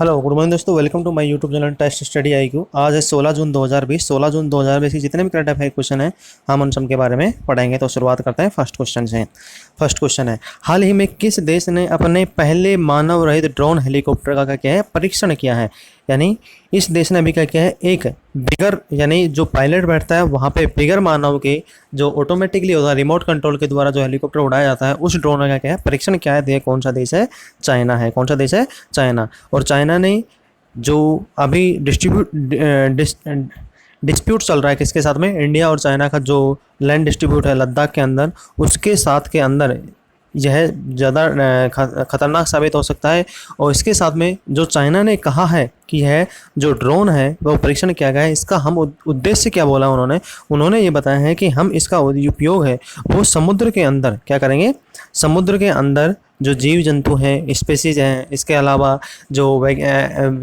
Hello good morning दोस्तों, welcome to my YouTube channel test study IQ. आज है 16 जून 2020। 16 जून 2020 के जितने भी करंट अफेयर क्वेश्चन हैं हम उन सब के बारे में पढ़ेंगे। तो शुरुआत करते हैं फर्स्ट क्वेश्चन से। फर्स्ट क्वेश्चन है, हाल ही में किस देश ने अपने पहले मानव रहित ड्रोन हेलीकॉप्टर का क्या है परीक्षण किया है। यानी इस देश ने अभी क्या किया है, एक बिगर यानी जो पायलट बैठता है वहाँ पे बिगर मानव के जो ऑटोमेटिकली होता है रिमोट कंट्रोल के द्वारा जो हेलीकॉप्टर उड़ाया जाता है उस ड्रोन का क्या है परीक्षण किया है। कौन सा देश है? चाइना है। कौन सा देश है? चाइना। और चाइना ने जो अभी डिस्प्यूट चल रहा है किसके साथ में, इंडिया और चाइना का जो लैंड डिस्ट्रीब्यूट है लद्दाख के अंदर, उसके साथ के अंदर यह ज़्यादा खतरनाक साबित हो सकता है। और इसके साथ में जो चाइना ने कहा है कि यह जो ड्रोन है वो परीक्षण किया गया है, इसका हम उद्देश्य क्या बोला उन्होंने ये बताया है कि हम इसका उपयोग है वो समुद्र के अंदर क्या करेंगे, समुद्र के अंदर जो जीव जंतु हैं, स्पेसीज हैं, इसके अलावा जो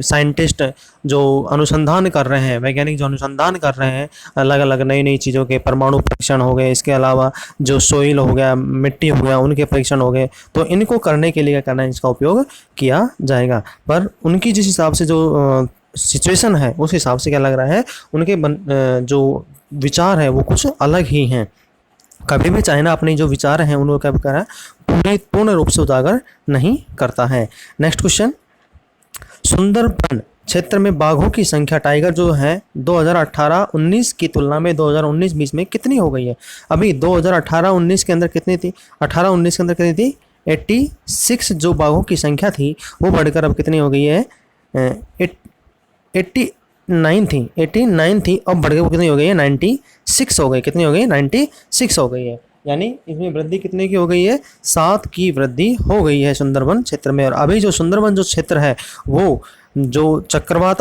साइंटिस्ट जो अनुसंधान कर रहे हैं, वैज्ञानिक जो अनुसंधान कर रहे हैं अलग अलग नई नई चीज़ों के, परमाणु परीक्षण हो गए, इसके अलावा जो सोइल हो गया, मिट्टी हो गया, उनके परीक्षण हो गए, तो इनको करने के लिए क्या करना है, इसका उपयोग किया जाएगा। पर उनकी जिस हिसाब से जो सिचुएशन है उस हिसाब से क्या लग रहा है, उनके जो विचार है वो कुछ अलग ही हैं। कभी भी चाइना अपने जो विचार हैं उनको क्या करा पूर्ण रूप से उजागर नहीं करता है। नेक्स्ट क्वेश्चन, सुंदरबन क्षेत्र में बाघों की संख्या टाइगर जो है 2018-19 की तुलना में 2019-20 में कितनी हो गई है। अभी 2018-19 के अंदर कितनी थी, 18-19 के अंदर कितनी थी, 86 जो बाघों की संख्या थी वो बढ़कर अब कितनी हो गई है, 89 थी, अब बढ़ के वो कितनी हो गई है, 96 हो गई। कितनी हो गई, 96 हो गई है। यानी इसमें वृद्धि कितने की हो गई है, 7 की वृद्धि हो गई है सुंदरबन क्षेत्र में। और अभी जो सुंदरबन जो क्षेत्र है वो जो चक्रवात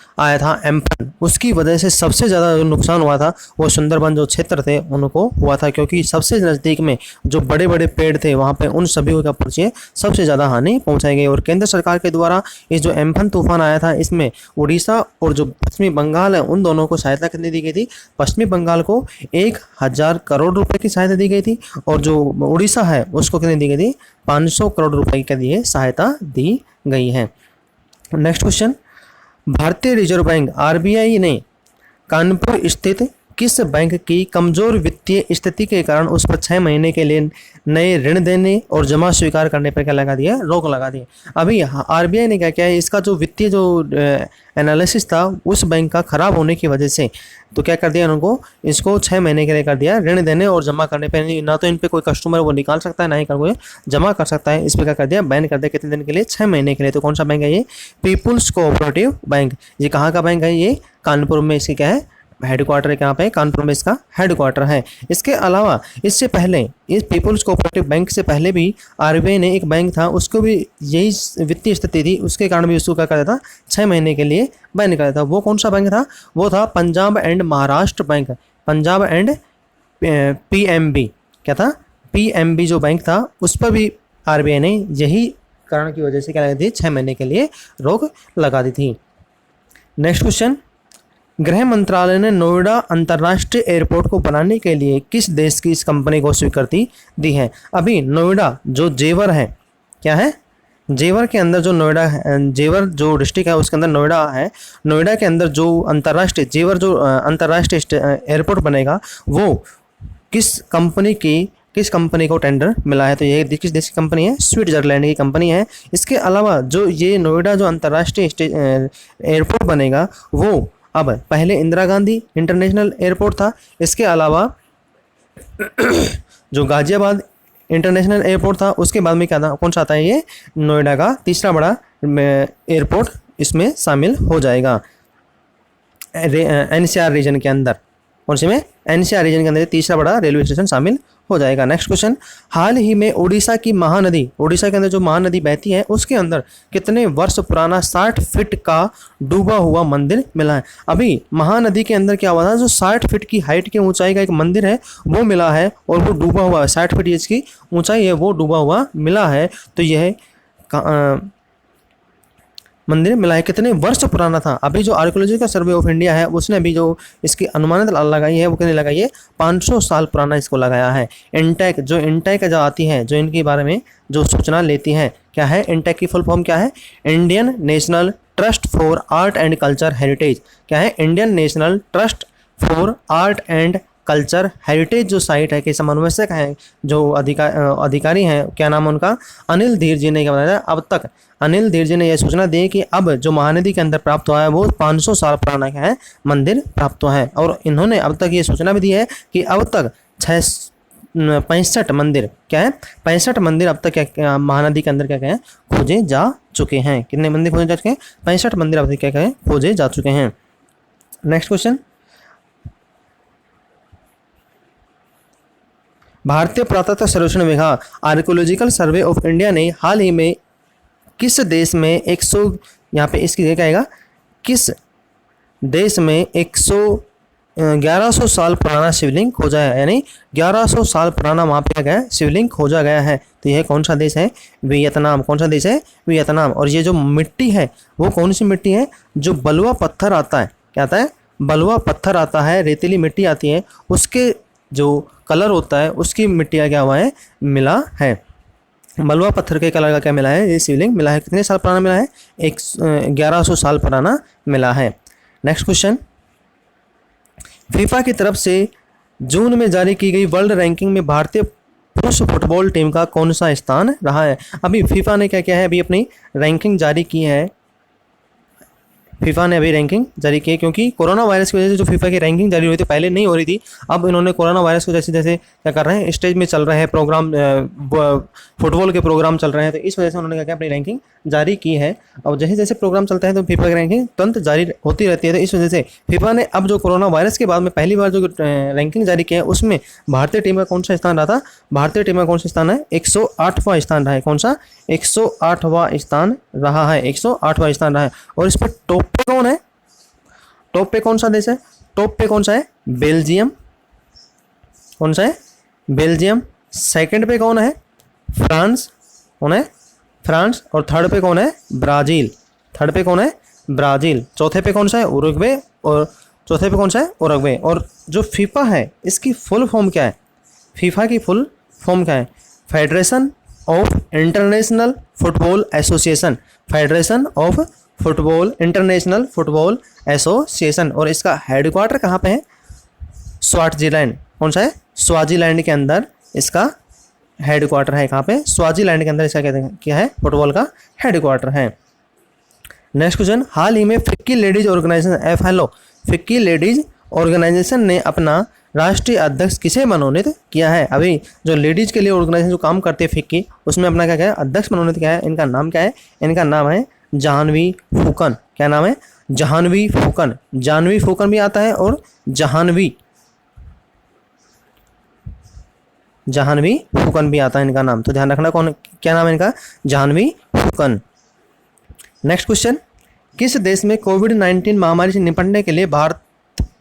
आया था एम्फन, उसकी वजह से सबसे ज़्यादा जो नुकसान हुआ था वो सुंदरबन जो क्षेत्र थे उनको हुआ था, क्योंकि सबसे नज़दीक में जो बड़े बड़े पेड़ थे वहाँ पे उन सभी का पहुँचे सबसे ज़्यादा हानि पहुँचाई गई। और केंद्र सरकार के द्वारा इस जो एम्फन तूफान आया था इसमें उड़ीसा और जो पश्चिमी बंगाल है उन दोनों को सहायता कितनी दी गई थी, पश्चिमी बंगाल को 1000 करोड़ रुपये की सहायता दी गई थी और जो उड़ीसा है उसको कितनी दी गई थी, 500 करोड़ रुपये के लिए सहायता दी गई है। नेक्स्ट क्वेश्चन, भारतीय रिजर्व बैंक आरबीआई ने कानपुर स्थित किस बैंक की कमजोर वित्तीय स्थिति के कारण उस पर 6 महीने के लिए नए ऋण देने और जमा स्वीकार करने पर क्या लगा दिया, रोक लगा दी। अभी आरबीआई ने क्या किया है, इसका जो वित्तीय जो एनालिसिस था उस बैंक का खराब होने की वजह से तो क्या कर दिया उनको, इसको 6 महीने के लिए कर दिया ऋण देने और जमा करने पर, ना तो इन पे कोई कस्टमर वो निकाल सकता है ना ही कोई जमा कर सकता है। इस पर क्या कर दिया, बैन कर दिया। कितने दिन के लिए, 6 महीने के लिए। तो कौन सा बैंक है ये, पीपुल्स कोऑपरेटिव बैंक। ये कहाँ का बैंक है, ये कानपुर में इसकी क्या है हेडक्वार्टर है, कहाँ पे, कानपुर में इसका हेडक्वार्टर है। इसके अलावा इससे पहले इस पीपुल्स कोऑपरेटिव बैंक से पहले भी आरबीआई ने एक बैंक था उसको भी यही वित्तीय स्थिति थी, उसके कारण भी उसको क्या कर दिया था, 6 महीने के लिए बैन कर दिया था। वो कौन सा बैंक था, वो था Punjab and Maharashtra bank. Punjab and PMB क्या था, पीएमबी जो बैंक था उस पर भी आरबीआई ने यही कारण की वजह से क्या लगा दी, 6 महीने के लिए रोक लगा दी थी। नेक्स्ट क्वेश्चन, गृह मंत्रालय ने नोएडा अंतर्राष्ट्रीय एयरपोर्ट को बनाने के लिए किस देश की इस कंपनी को स्वीकृति दी है। अभी नोएडा जो जेवर है, क्या है, जेवर के अंदर जो नोएडा जेवर जो डिस्ट्रिक्ट है उसके अंदर नोएडा है, नोएडा के अंदर जो अंतर्राष्ट्रीय जेवर जो अंतर्राष्ट्रीय एयरपोर्ट बनेगा वो किस कंपनी को टेंडर मिला है। तो ये किस देश की कंपनी है, स्विट्जरलैंड की कंपनी है। इसके अलावा जो ये नोएडा जो अंतर्राष्ट्रीय एयरपोर्ट बनेगा वो अब पहले इंदिरा गांधी इंटरनेशनल एयरपोर्ट था, इसके अलावा जो गाजियाबाद इंटरनेशनल एयरपोर्ट था, उसके बाद में क्या था, कौन सा आता है, ये नोएडा का तीसरा बड़ा एयरपोर्ट इसमें शामिल हो जाएगा एनसीआर रीजन के अंदर। और इसमें एनसीआर रीजन के अंदर तीसरा बड़ा रेलवे स्टेशन शामिल हो जाएगा। नेक्स्ट क्वेश्चन, हाल ही में उड़ीसा की महानदी, उड़ीसा के अंदर जो महानदी बहती है उसके अंदर कितने वर्ष पुराना 60 फीट का डूबा हुआ मंदिर मिला है। अभी महानदी के अंदर क्या हुआ था, जो 60 फीट की हाइट की ऊंचाई का एक मंदिर है वो मिला है और वो डूबा हुआ है, 60 फीट इसकी ऊंचाई है वो डूबा हुआ मिला है। तो यह मंदिर मिला है। कितने वर्ष पुराना था? अभी जो आर्कियोलॉजिकल सर्वे ऑफ इंडिया है उसने अभी जो इसकी अनुमानित लगाई है वो कितनी लगाई है? 500 साल पुराना इसको लगाया है। इंटेक जो आती है, जो इनके बारे में जो सूचना लेती है, क्या है इंटेक की फुल फॉर्म क्या है? Indian national trust for art and culture heritage. क्या है? Indian national trust for art and culture heritage जो साइट है, के समन्वयक हैं जो अधिकारी हैं, क्या नाम है उनका? अनिल धीर जी ने क्या बताया? अब तक अनिल धीर जी ने यह सूचना दी कि अब जो महानदी के अंदर प्राप्त हुआ है वो 500 साल पुराना क्या है? मंदिर प्राप्त हुआ है। और इन्होंने अब तक ये सूचना भी दी है कि अब तक 65 मंदिर, क्या है? 65 मंदिर अब तक क्या महानदी के अंदर क्या क्या है? खोजे जा चुके हैं। कितने मंदिर खोजे जा चुके हैं? 65 मंदिर अब तक क्या क्या है? खोजे जा चुके हैं। नेक्स्ट क्वेश्चन, भारतीय पुरातत्व सर्वेक्षण विभाग आर्कियोलॉजिकल सर्वे ऑफ इंडिया ने हाल ही में किस देश में 100, यहाँ पे इसकी जगह क्या आएगा? किस देश में 1100 साल पुराना शिवलिंग खोजा है? यानी 1100 साल पुराना वहाँ पे क्या है? शिवलिंग खोजा गया है। तो यह कौन सा देश है? वियतनाम। कौन सा देश है? वियतनाम। और ये जो मिट्टी है वो कौन सी मिट्टी है? जो बलुआ पत्थर आता है, क्या आता है? बलुआ पत्थर आता है, रेतीली मिट्टी आती है, उसके जो कलर होता है उसकी मिट्टी का क्या हुआ है? मिला है। बलुआ पत्थर के कलर का क्या मिला है? ये शिवलिंग मिला है। कितने साल पुराना मिला है? 1100 साल पुराना मिला है। नेक्स्ट क्वेश्चन, फीफा की तरफ से जून में जारी की गई वर्ल्ड रैंकिंग में भारतीय पुरुष फुटबॉल टीम का कौन सा स्थान रहा है? अभी फीफा ने क्या किया है? अभी अपनी रैंकिंग जारी की है। फीफा ने अभी रैंकिंग जारी की है क्योंकि कोरोना वायरस की वजह से जो फीफा की रैंकिंग जारी हुई थी, पहले नहीं हो रही थी। अब इन्होंने कोरोना वायरस को जैसे जैसे क्या कर रहे हैं? स्टेज में चल रहे हैं प्रोग्राम, फुटबॉल के प्रोग्राम चल रहे हैं, तो इस वजह से उन्होंने क्या किया? अपनी रैंकिंग जारी की है। और जैसे जैसे प्रोग्राम चलता है तो फीफा की रैंकिंग तुरंत जारी होती रहती है। तो इस वजह से फीफा ने अब जो कोरोना वायरस के बाद में पहली बार जो रैंकिंग जारी की है उसमें भारतीय टीम का कौन सा स्थान रहा था? भारतीय टीम का कौन सा स्थान है? 108वां स्थान रहा है। कौन सा? 108वां स्थान रहा है। 108वां स्थान रहा है। और इस पर टॉप पे कौन है? टॉप पे कौन सा देश है? टॉप पे कौन सा है? बेल्जियम। कौन सा है? बेल्जियम। सेकंड पे कौन है? फ्रांस। कौन है? फ्रांस। और थर्ड पे कौन है? ब्राज़ील। थर्ड पे कौन है? ब्राज़ील। चौथे पे कौन सा है? उरुग्वे। और चौथे पे कौन सा है? उरुग्वे। और जो फीफा है इसकी फुल फॉर्म क्या है? फीफा की फुल फॉर्म क्या है? Federation of international football association. Federation of football, international football association. और इसका हेडक्वार्टर कहाँ पे है? स्वाजिलैंड। कौन सा है? स्वाजिलैंड के अंदर इसका हेडक्वार्टर है। कहाँ पे? स्वाजिलैंड के अंदर इसका क्या है? फुटबॉल का हेडक्वार्टर है। नेक्स्ट क्वेश्चन, हाल ही में FICCI ladies organisation FLO, FICCI ladies organisation ने अपना राष्ट्रीय अध्यक्ष किसे मनोनीत किया है? अभी जो लेडीज के लिए ऑर्गेनाइजेशन जो काम करते हैं फिक्की, उसमें अपना क्या है? अध्यक्ष मनोनीत किया है। इनका नाम क्या है? इनका नाम है जाह्नवी फूकन। क्या नाम है? जाह्नवी फूकन। जाह्नवी फूकन भी आता है और जाह्नवी फूकन भी आता है इनका नाम, तो ध्यान रखना कौन, क्या नाम है इनका? जाह्नवी फूकन। नेक्स्ट क्वेश्चन, किस देश में कोविड-19 महामारी से निपटने के लिए भारत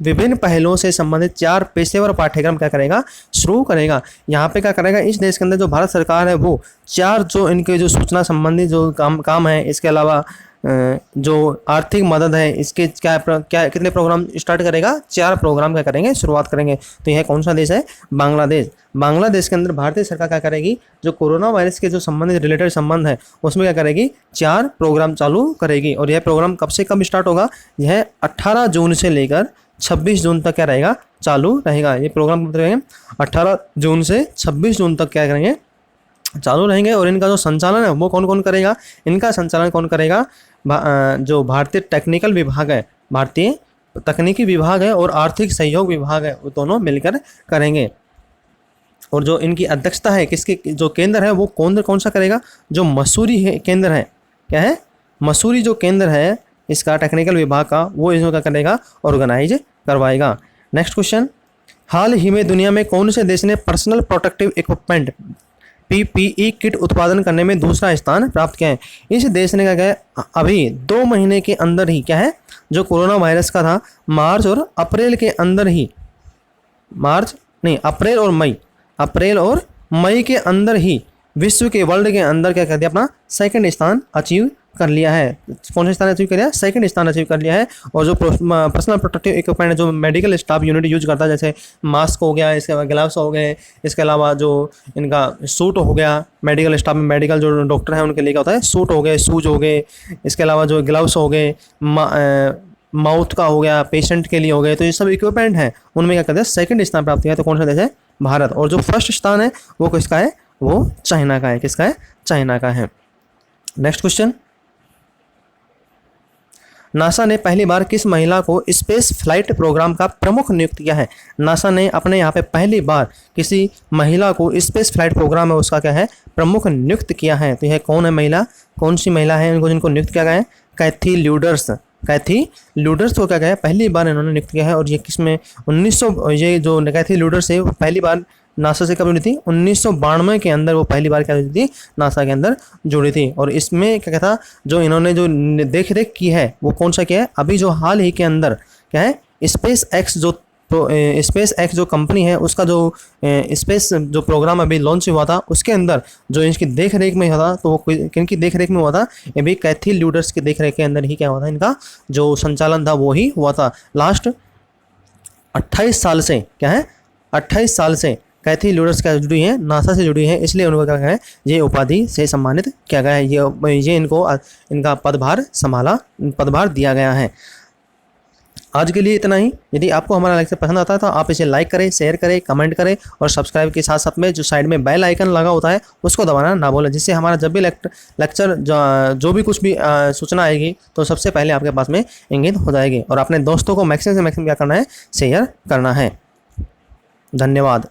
विभिन्न पहलुओं से संबंधित 4 पेशेवर पाठ्यक्रम क्या करेगा? शुरू करेगा। यहाँ पे क्या करेगा? इस देश के अंदर जो भारत सरकार है वो 4 जो इनके जो सूचना संबंधी जो काम है, इसके अलावा जो आर्थिक मदद है, इसके क्या कितने प्रोग्राम स्टार्ट करेगा? 4 प्रोग्राम क्या करेंगे? शुरुआत करेंगे। तो यह कौन सा देश है? बांग्लादेश। बांग्लादेश के अंदर भारतीय सरकार क्या करेगी? जो कोरोना वायरस के जो संबंधित रिलेटेड संबंध है उसमें क्या करेगी? 4 प्रोग्राम चालू करेगी। और यह प्रोग्राम कब से कब स्टार्ट होगा? यह 18 जून से लेकर 26 जून तक क्या रहेगा? चालू रहेगा। ये प्रोग्राम कब रहेंगे? 18 जून से 26 जून तक क्या करेंगे? चालू रहेंगे। और इनका जो संचालन है वो कौन कौन करेगा? इनका संचालन कौन करेगा? जो भारतीय टेक्निकल विभाग है, भारतीय तकनीकी विभाग है और आर्थिक सहयोग विभाग है, वो दोनों मिलकर करेंगे। और जो इनकी अध्यक्षता है किसके, जो केंद्र है वो कौन सा करेगा? जो मसूरी है केंद्र है, क्या है? मसूरी जो केंद्र है इसका टेक्निकल विभाग का, वो इसमें क्या करेगा? ऑर्गेनाइज करवाएगा। नेक्स्ट क्वेश्चन, हाल ही में दुनिया में कौन से देश ने personal protective equipment PPE kit उत्पादन करने में दूसरा स्थान प्राप्त किया है? इस देश ने क्या किया? अभी 2 महीने के अंदर ही क्या है? जो कोरोना वायरस का था, मार्च और अप्रैल के अंदर ही, अप्रैल और मई के अंदर ही विश्व के वर्ल्ड के अंदर क्या कर दिया? अपना सेकंड स्थान अचीव कर लिया है। कौन सा स्थान अचीव कर लिया है? सेकंड स्थान अचीव कर लिया है। और जो पर्सनल प्रोटेक्टिव इक्विपमेंट जो मेडिकल स्टाफ यूनिट यूज करता है, जैसे मास्क हो गया, इसके अलावा ग्लव्स हो गए, इसके अलावा जो इनका सूट हो गया, मेडिकल स्टाफ में मेडिकल जो डॉक्टर हैं उनके लिए क्या होता है, सूट हो गए, शूज हो गए, इसके अलावा जो ग्लव्स हो गए, माउथ का हो गया, पेशेंट के लिए हो गए, तो ये सब इक्विपमेंट हैं, उनमें क्या कहते हैं सेकंड स्थान प्राप्त किया है। तो कौन सा देश है? भारत। और जो फर्स्ट स्थान है वो किसका है? वो चाइना का है। किसका है? चाइना का है। नेक्स्ट क्वेश्चन, नासा ने पहली बार किस महिला को स्पेस फ्लाइट प्रोग्राम का प्रमुख नियुक्त किया है? नासा ने अपने यहाँ पे पहली बार किसी महिला को स्पेस फ्लाइट प्रोग्राम में उसका क्या है? प्रमुख नियुक्त किया है। तो यह कौन है महिला? कौन सी महिला है इनको जिनको नियुक्त किया गया है? कैथी ल्यूडर्स। कैथी ल्यूडर्स को क्या गया है? पहली बार इन्होंने नियुक्त किया है। और ये किसमें 1900, ये जो कैथी ल्यूडर्स है पहली बार नासा से कब जुड़ी थी? 1992 के अंदर वो पहली बार क्या जुड़ी थी? नासा के अंदर जुड़ी थी। और इसमें क्या था, जो इन्होंने जो देख रेख की है वो कौन सा किया है? अभी जो हाल ही के अंदर क्या है, स्पेस एक्स जो स्पेस एक्स जो कंपनी है उसका जो स्पेस जो प्रोग्राम अभी लॉन्च हुआ था उसके अंदर जो इसकी देख रेख में हुआ था, तो वो किनकी देख रेख में हुआ था? ये भी कैथी ल्यूडर्स की देख रेख के अंदर ही क्या हुआ था, इनका जो संचालन था वो ही हुआ था। लास्ट 28 साल से क्या है, 28 साल से कैथी ल्यूडर्स क्या जुड़ी है? नासा से जुड़ी है, इसलिए उनको क्या है, ये उपाधि से सम्मानित किया गया है। ये इनको इनका पदभार दिया गया है। आज के लिए इतना ही। यदि आपको हमारा लेक्चर पसंद आता है तो आप इसे लाइक करें, शेयर करें, कमेंट करें और सब्सक्राइब के साथ साथ में जो साइड में बेल आइकन लगा होता है उसको दबाना ना भूलें, जिससे हमारा जब भी लेक्चर जो भी कुछ भी सूचना आएगी तो सबसे पहले आपके पास में इंगित हो जाएगी। और अपने दोस्तों को मैक्सिमम से मैक्सिमम क्या करना है? शेयर करना है। धन्यवाद।